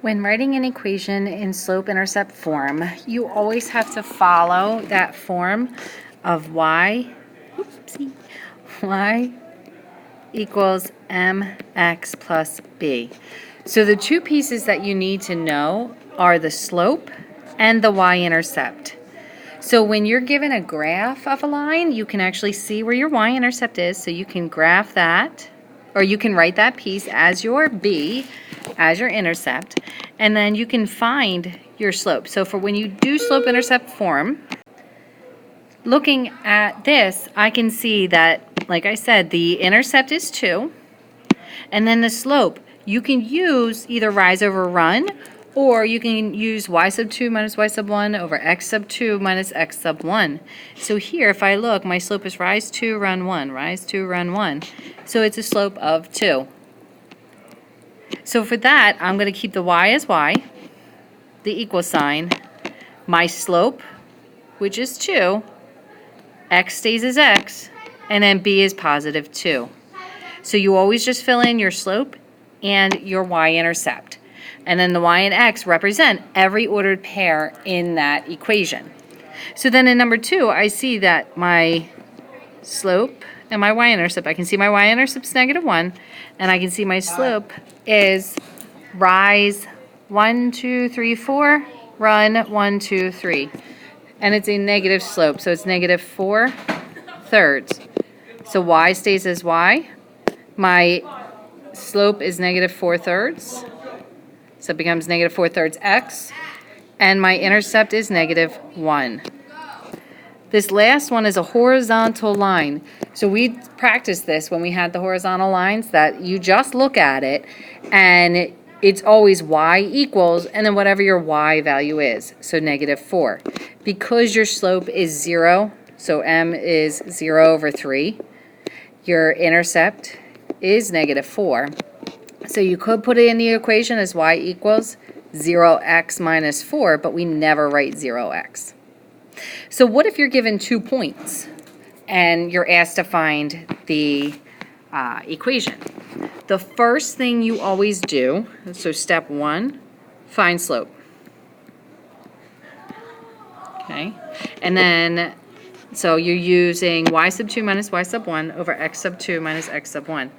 When writing an equation in slope-intercept form, you always have to follow that form of y equals mx plus b. So the two pieces that you need to know are the slope and the y-intercept. So when you're given a graph of a line, you can actually see where your y-intercept is, so you can graph that, or you can write that piece as your b, as your intercept, and then you can find your slope. So for when you do slope-intercept form, looking at this, I can see that, like I said, the intercept is 2, and then the slope, you can use either rise over run, or you can use y sub 2 minus y sub 1 over x sub 2 minus x sub 1. So here, if I look, my slope is rise 2, run 1, rise 2, run 1. So it's a slope of 2. So for that, I'm going to keep the y as y, the equal sign, my slope, which is 2, x stays as x, and then b is positive 2. So you always just fill in your slope and your y-intercept. And then the y and x represent every ordered pair in that equation. So then in number 2, I see that my slope and my y-intercept, I can see my y-intercept is -1, and I can see my slope is rise 1, 2, 3, 4, run 1, 2, 3. And it's a negative slope, so it's -4/3. So y stays as y. My slope is -4/3. So it becomes -4/3 x, and my intercept is -1. This last one is a horizontal line. So we practiced this when we had the horizontal lines, that you just look at it, and it's always y equals, and then whatever your y value is, so -4. Because your slope is 0, so m is 0/3, your intercept is -4. So you could put it in the equation as y equals 0x minus 4, but we never write 0x. So what if you're given 2 points and you're asked to find the equation? The first thing you always do, so step 1, find slope. Okay, and then so you're using y sub 2 minus y sub 1 over x sub 2 minus x sub 1.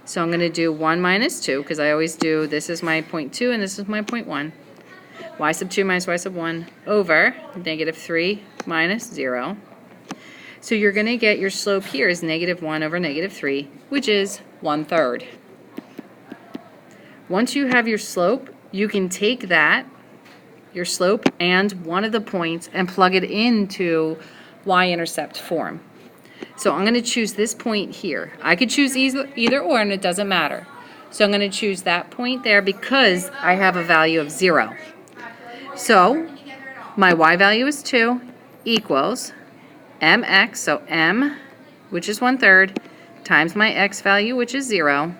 So I'm going to do 1 minus 2, because I always do, this is my point 2 and this is my point 1. Y sub 2 minus y sub 1 over -3 minus 0. So you're going to get your slope here is -1 over -3, which is 1/3. Once you have your slope, you can take that, your slope, and one of the points and plug it into y-intercept form. So I'm going to choose this point here. I could choose either or, and it doesn't matter. So I'm going to choose that point there because I have a value of 0. So my y value is 2 equals mx, so m, which is 1/3, times my x value, which is 0,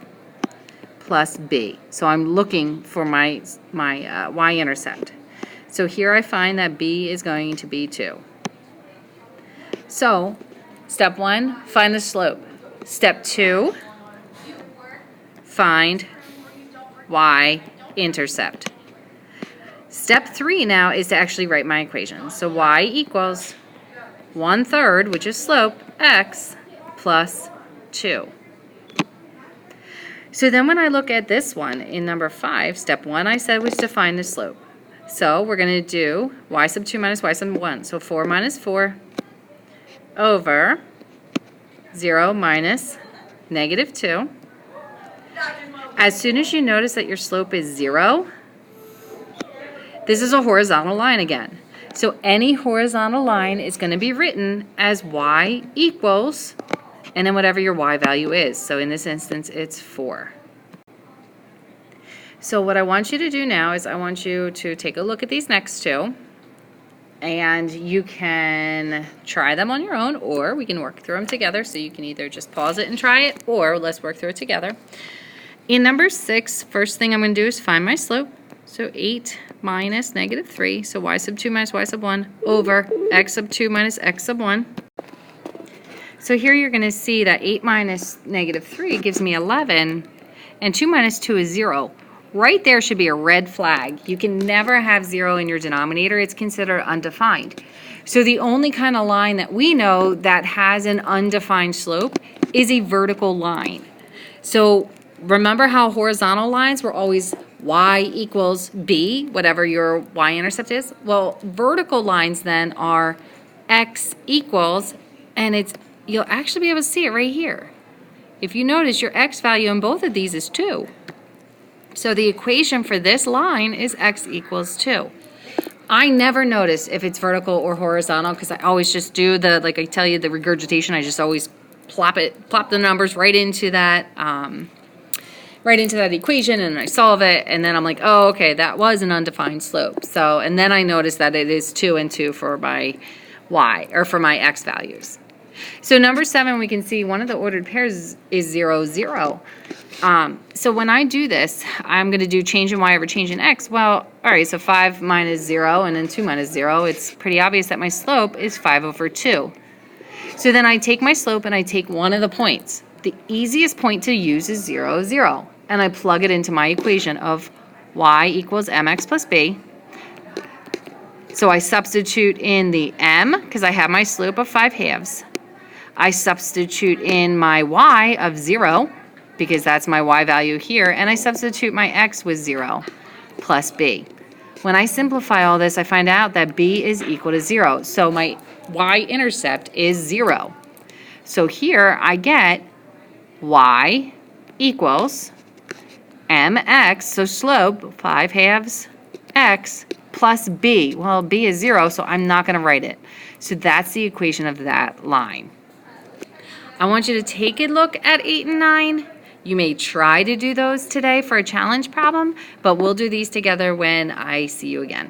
plus b. So I'm looking for my y-intercept. So here I find that b is going to be 2. So step 1, find the slope. Step 2, find y-intercept. Step 3 now is to actually write my equation. So y equals 1/3, which is slope, x, plus 2. So then when I look at this one in number 5, step 1 I said was to find the slope. So we're going to do y sub 2 minus y sub 1. So 4 minus 4 over 0 minus -2. As soon as you notice that your slope is 0, this is a horizontal line again. So any horizontal line is going to be written as y equals, and then whatever your y value is. So in this instance, it's 4. So what I want you to do now is I want you to take a look at these next two, and you can try them on your own, or we can work through them together. So you can either just pause it and try it, or let's work through it together. In number 6, first thing I'm going to do is find my slope. So 8 minus -3, so y sub 2 minus y sub 1 over x sub 2 minus x sub 1. So here you're going to see that 8 minus -3 gives me 11, and 2 minus 2 is 0. right there should be a red flag. You can never have 0 in your denominator. It's considered undefined. So the only kind of line that we know that has an undefined slope is a vertical line. So remember how horizontal lines were always y equals b, whatever your y-intercept is? Well, vertical lines then are x equals, and you'll actually be able to see it right here. If you notice, your x value in both of these is 2. So the equation for this line is x equals 2. I never notice if it's vertical or horizontal because I always just do like I tell you, the regurgitation. I just always plop the numbers right into that equation, and I solve it, and then I'm like, oh, okay, that was an undefined slope. So, and then I notice that it is 2 and 2 for my y, or for my x values. So number 7, we can see one of the ordered pairs is 0, 0. So when I do this, I'm going to do change in y over change in x. Well, all right, so 5 minus 0 and then 2 minus 0. It's pretty obvious that my slope is 5 over 2. So then I take my slope and I take one of the points. The easiest point to use is 0, 0. And I plug it into my equation of y equals mx plus b. So I substitute in the m because I have my slope of 5/2. I substitute in my y of 0 because that's my y value here, and I substitute my x with 0 plus b. When I simplify all this, I find out that b is equal to 0. So my y-intercept is 0. So here I get y equals mx, so slope 5/2 x plus b. Well, b is 0, so I'm not going to write it. So that's the equation of that line. I want you to take a look at 8 and 9. You may try to do those today for a challenge problem, but we'll do these together when I see you again.